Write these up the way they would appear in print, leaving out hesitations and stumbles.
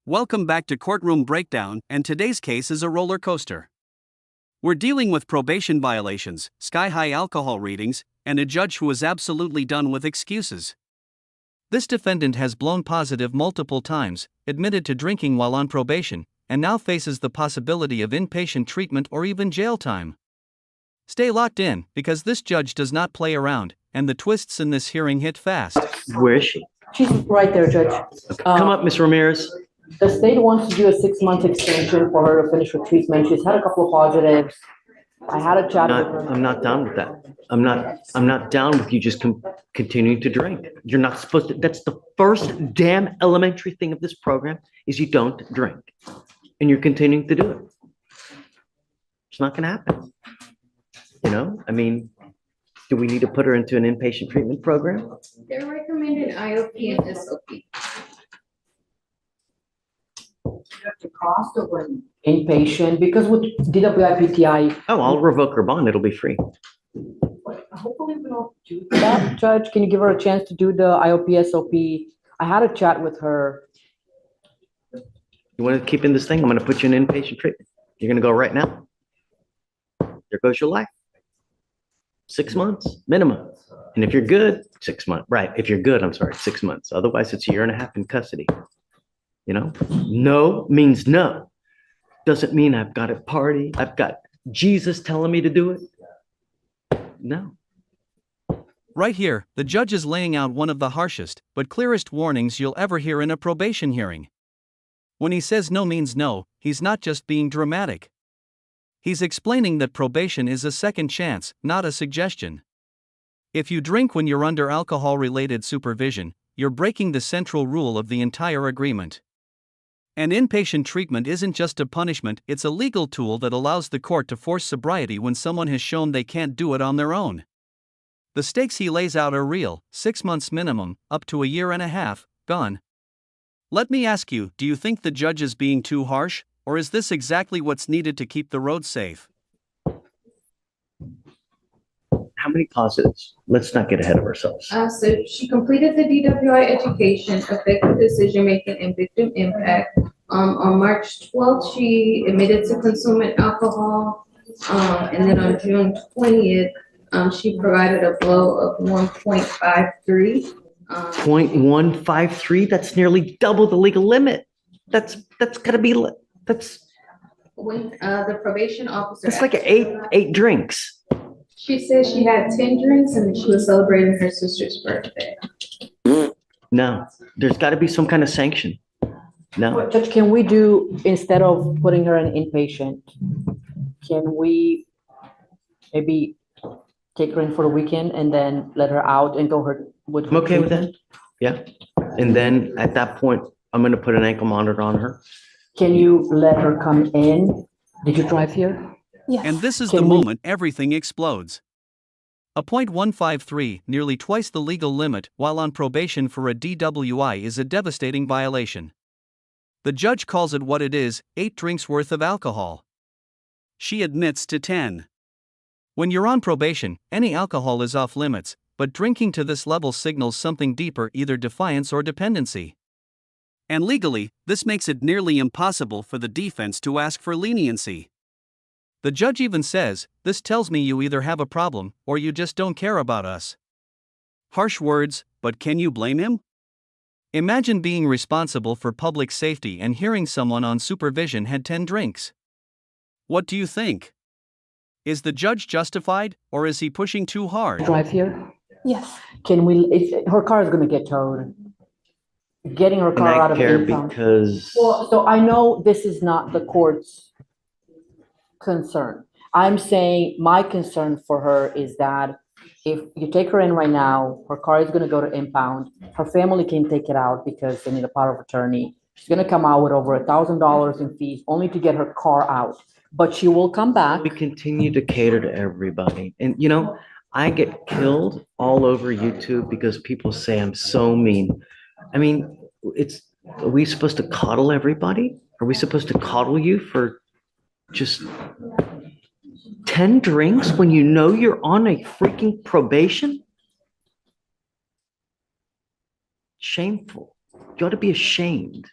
Welcome back to Courtroom Breakdown, and today's case is a roller coaster. We're dealing with probation violations, sky-high alcohol readings, and a judge who is absolutely done with excuses. This defendant has blown positive multiple times, admitted to drinking while on probation, and now faces the possibility of inpatient treatment or even jail time. Stay locked in, because this judge does not play around, and the twists in this hearing hit fast. Where is she? She's right there, Judge. Come up, Ms. Ramirez. The state wants to do a 6-month extension for her to finish her treatment. She's had a couple of positives. I had a chat with her. I'm not down with that. I'm not down with you just continuing to drink. You're not supposed to. That's the first damn elementary thing of this program is you don't drink. And you're continuing to do it. It's not gonna happen. You know, I mean, do we need to put her into an inpatient treatment program? They're recommending IOP and SOP. The cost of an inpatient, because with DWI-PTI. Oh, I'll revoke her bond. It'll be free. Hopefully we don't do that, Judge. Can you give her a chance to do the IOP, SOP? I had a chat with her. You want to keep in this thing? I'm going to put you in inpatient treatment. You're going to go right now. There goes your life. 6 months minimum. And if you're good, 6 months. Right. If you're good, I'm sorry, 6 months. Otherwise, it's a year and a half in custody. You know, no means no. Doesn't mean I've got a party. I've got Jesus telling me to do it. No. Right here, the judge is laying out one of the harshest but clearest warnings you'll ever hear in a probation hearing. When he says no means no, he's not just being dramatic. He's explaining that probation is a second chance, not a suggestion. If you drink when you're under alcohol-related supervision, you're breaking the central rule of the entire agreement. And inpatient treatment isn't just a punishment, it's a legal tool that allows the court to force sobriety when someone has shown they can't do it on their own. The stakes he lays out are real: 6 months minimum, up to a year and a half, gone. Let me ask you, do you think the judge is being too harsh, or is this exactly what's needed to keep the road safe? How many positives? Let's not get ahead of ourselves. So she completed the DWI education, effective decision making, and victim impact. On March 12th, she admitted to consuming alcohol. And then on June 20th, she provided a blow of 1.53. 0.153, that's nearly double the legal limit. That's gotta be, that's When the probation officer. like eight drinks. She said she had 10 drinks and she was celebrating her sister's birthday. No, there's gotta be some kind of sanction. No, Judge, can we do, instead of putting her in inpatient, can we maybe take her in for the weekend and then let her out and go her with? I'm okay with that. Yeah. And then at that point, I'm gonna put an ankle monitor on her. Can you let her come in? Did you drive here? Yes. And this is Can the we- moment everything explodes. A .153, nearly twice the legal limit, while on probation for a DWI is a devastating violation. The judge calls it what it is: 8 drinks worth of alcohol. She admits to 10. When you're on probation, any alcohol is off limits, but drinking to this level signals something deeper, either defiance or dependency. And legally, this makes it nearly impossible for the defense to ask for leniency. The judge even says, "This tells me you either have a problem, or you just don't care about us." Harsh words, but can you blame him? Imagine being responsible for public safety and hearing someone on supervision had 10 drinks. What do you think? Is the judge justified, or is he pushing too hard? Drive here? Yes. Can we, her car is gonna get towed. Getting her And car out I of care impound. because Well, so I know this is not the court's concern. I'm saying my concern for her is that if you take her in right now, her car is gonna go to impound. Her family can take it out because they need a power of attorney. She's gonna come out with over $1,000 in fees only to get her car out. But she will come back. we continue to cater to everybody. And you know, I get killed all over YouTube because people say I'm so mean. I mean, are we supposed to coddle everybody? Are we supposed to coddle you for just 10 drinks when you know you're on a freaking probation? Shameful. You ought to be ashamed.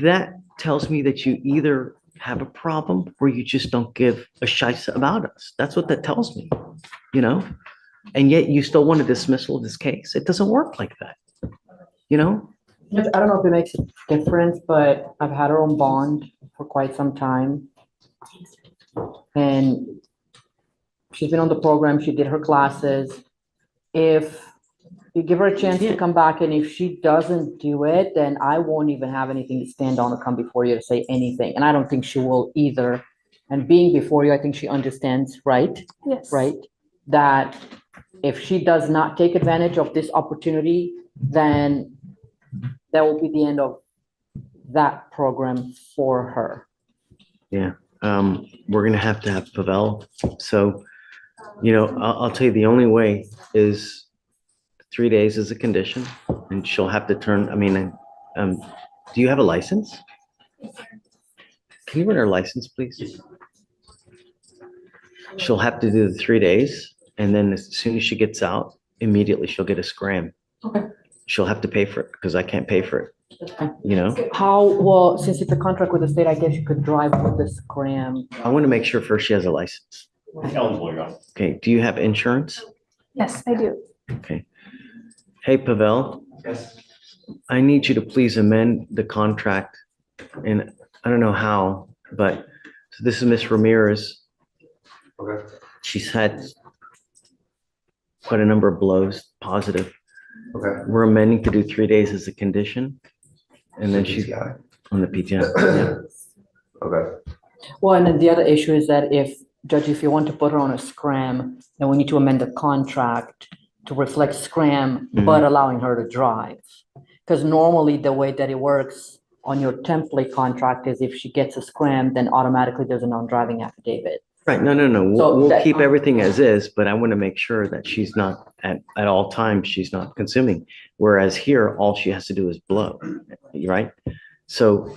that tells me that you either have a problem or you just don't give a shice about us. That's what that tells me, you know? And yet you still want a dismissal of this case. It doesn't work like that, you know? I don't know if it makes a difference, but I've had her on bond for quite some time. And she's been on the program, she did her classes. If you give her a chance to come back, and if she doesn't do it, then I won't even have anything to stand on or come before you to say anything. And I don't think she will either. And being before you, I think she understands, right? Yes. Right? That if she does not take advantage of this opportunity, then that will be the end of that program for her. Yeah. We're gonna have Pavel. So, you know, I'll tell you, the only way is 3 days as a condition, and she'll have to turn, I mean, do you have a license? Can you run her license, please? She'll have to do the 3 days, and then as soon as she gets out, immediately she'll get a scram. Okay. She'll have to pay for it because I can't pay for it, you know? How, well, since it's a contract with the state, I guess you could drive with the scram. I want to make sure first she has a license. Okay, do you have insurance? Yes, I do. Okay. Hey, Pavel. Yes. I need you to please amend the contract, and I don't know how, but so this is Miss Ramirez. Okay. She's had quite a number of blows, positive. Okay. We're amending to do 3 days as a condition, and then she's PTI. on the PTI. Yeah. Okay. Well, and then the other issue is that Judge, if you want to put her on a scram, then we need to amend the contract to reflect scram, but allowing her to drive. Because normally the way that it works on your template contract is if she gets a scram, then automatically there's a non-driving affidavit. Right, no. So We'll that- keep everything as is, but I want to make sure that she's not, at all times, she's not consuming. Whereas here, all she has to do is blow, right? So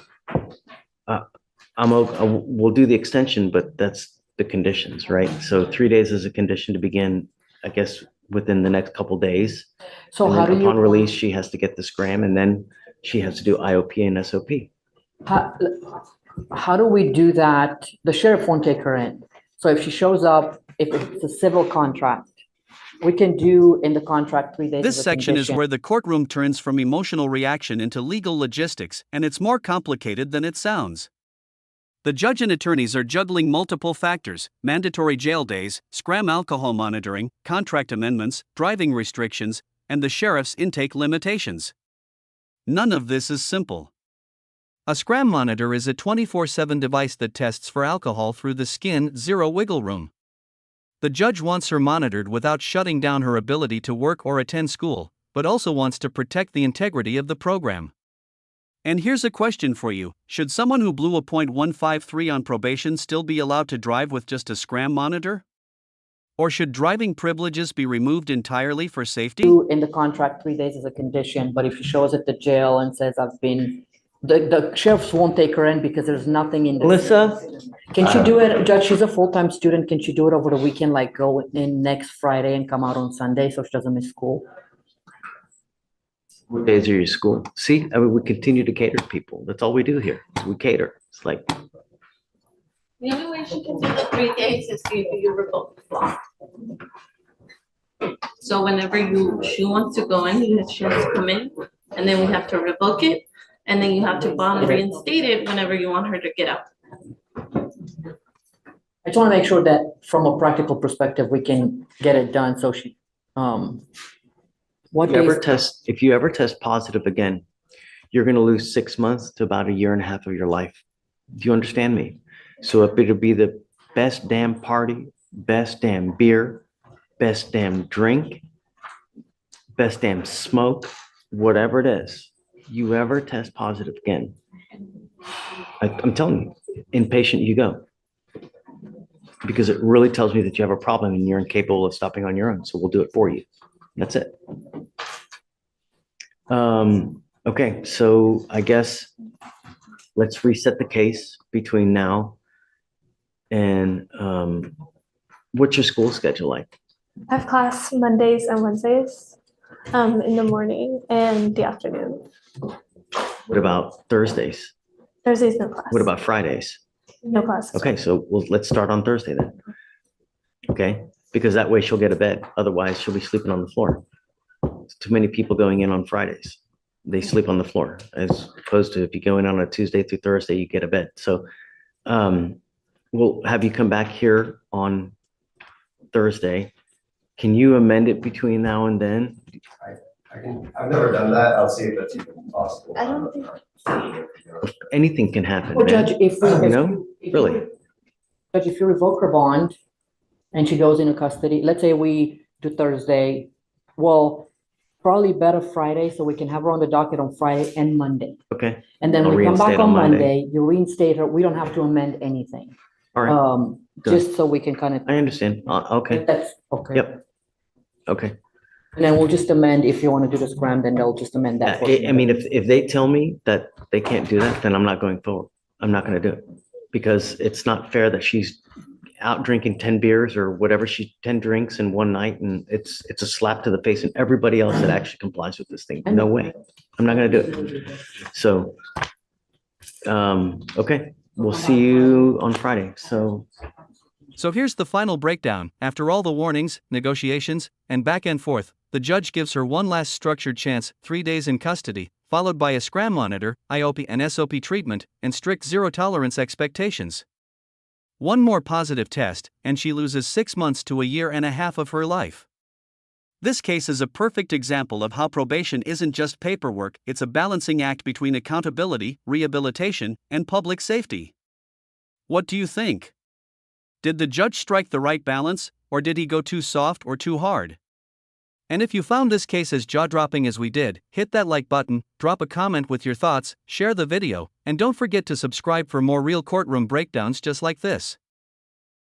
we'll do the extension, but that's the conditions, right? So 3 days is a condition to begin, I guess, within the next couple days. So And how then do you? upon release, she has to get the scram, and then she has to do IOP and SOP. How do we do that? The sheriff won't take her in. So if she shows up, if it's a civil contract, we can do in the contract 3 days. This as a section is condition. where the courtroom turns from emotional reaction into legal logistics, and it's more complicated than it sounds. The judge and attorneys are juggling multiple factors: mandatory jail days, scram alcohol monitoring, contract amendments, driving restrictions, and the sheriff's intake limitations. None of this is simple. A scram monitor is a 24/7 device that tests for alcohol through the skin, zero wiggle room. The judge wants her monitored without shutting down her ability to work or attend school, but also wants to protect the integrity of the program. And here's a question for you: should someone who blew a .153 on probation still be allowed to drive with just a scram monitor? Or should driving privileges be removed entirely for safety? Do in the contract 3 days as a condition, but if she shows at the jail and says the sheriffs won't take her in because there's nothing in. Melissa? Can she do it, Judge? She's a full-time student. Can she do it over the weekend, like go in next Friday and come out on Sunday so she doesn't miss school? What days are your school? See, I mean, we continue to cater to people. That's all we do here. We cater. It's like, The only way she can do the 3 days is if you revoke the law. So whenever she wants to go in, she has to come in, and then we have to revoke it, and then you have to bond and reinstate it whenever you want her to get out. I just want to make sure that from a practical perspective, we can get it done so she, what days? if you ever test positive again, you're going to lose 6 months to about a year and a half of your life. Do you understand me? So if it'll be the best damn party, best damn beer, best damn drink, best damn smoke, whatever it is, you ever test positive again, I'm telling you, inpatient you go. Because it really tells me that you have a problem and you're incapable of stopping on your own. So we'll do it for you. That's it. Okay, so I guess let's reset the case between now and what's your school schedule like? I have class Mondays and Wednesdays, in the morning and the afternoon. What about Thursdays? Thursday's no class. What about Fridays? No class. Okay, so let's start on Thursday then. Okay, because that way she'll get a bed. Otherwise, she'll be sleeping on the floor. Too many people going in on Fridays. They sleep on the floor as opposed to if you go in on a Tuesday through Thursday, you get a bed. So we'll have you come back here on Thursday. Can you amend it between now and then? I've never done that. I'll see if that's even possible. I don't think- Anything can happen, Well, man. Judge, if we. You know, really. Judge, if you revoke her bond and she goes into custody, let's say we do Thursday, well, probably better Friday, so we can have her on the docket on Friday and Monday. Okay, And then I'll we come back reinstate on on Monday. Monday, you reinstate her, we don't have to amend anything. all right. Good. Just so we can kind of. I understand. Okay, That's, okay. Yep. okay. And then we'll just amend, if you want to do the scram, then they'll just amend that. portion. I mean, if they tell me that they can't do that, then I'm not going forward. I'm not going to do it. Because it's not fair that she's out drinking 10 beers or whatever, 10 drinks in one night, and it's a slap to the face and everybody else that actually complies with this thing. No way. I'm not going to do it. So, okay, we'll see you on Friday. So here's the final breakdown. After all the warnings, negotiations, and back and forth, the judge gives her one last structured chance, 3 days in custody, followed by a scram monitor, IOP and SOP treatment, and strict zero-tolerance expectations. One more positive test, and she loses 6 months to a year and a half of her life. This case is a perfect example of how probation isn't just paperwork, it's a balancing act between accountability, rehabilitation, and public safety. What do you think? Did the judge strike the right balance, or did he go too soft or too hard? And if you found this case as jaw-dropping as we did, hit that like button, drop a comment with your thoughts, share the video, and don't forget to subscribe for more real courtroom breakdowns just like this.